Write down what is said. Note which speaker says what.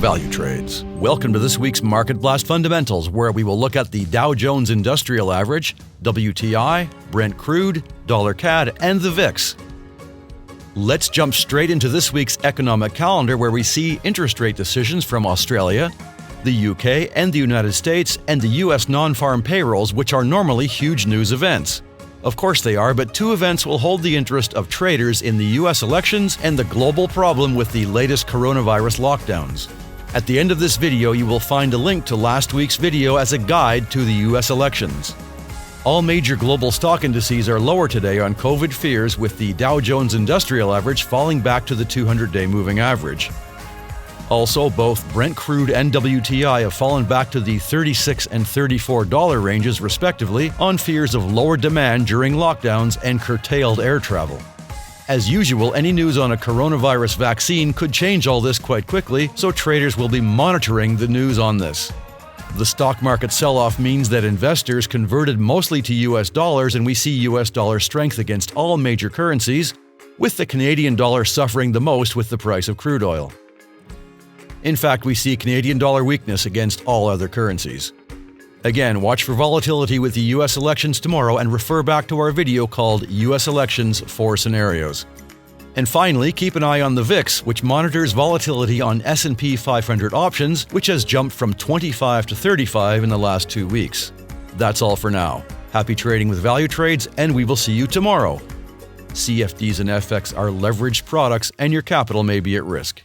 Speaker 1: value trades. Welcome to this week's Market Blast Fundamentals, where we will look at the Dow Jones Industrial Average, WTI, Brent crude, $CAD, and the VIX. Let's jump straight into this week's economic calendar, where we see interest rate decisions from Australia, the UK and the United States, and the US non-farm payrolls, which are normally huge news events. Of course they are, but two events will hold the interest of traders in the US elections and the global problem with the latest coronavirus lockdowns. At the end of this video, you will find a link to last week's video as a guide to the US elections. All major global stock indices are lower today on COVID fears, with the Dow Jones Industrial Average falling back to the 200-day moving average. Also, both Brent crude and WTI have fallen back to the $36 and $34 ranges respectively on fears of lower demand during lockdowns and curtailed air travel. As usual, any news on a coronavirus vaccine could change all this quite quickly, so traders will be monitoring the news on this. The stock market sell-off means that investors converted mostly to US dollars, and we see US dollar strength against all major currencies, with the Canadian dollar suffering the most with the price of crude oil. In fact, we see Canadian dollar weakness against all other currencies. Again, watch for volatility with the US elections tomorrow and refer back to our video called US Elections 4 Scenarios. And finally, keep an eye on the VIX, which monitors volatility on S&P 500 options, which has jumped from 25 to 35 in the last 2 weeks. That's all for now. Happy trading with value trades, and we will see you tomorrow. CFDs and FX are leveraged products, and your capital may be at risk.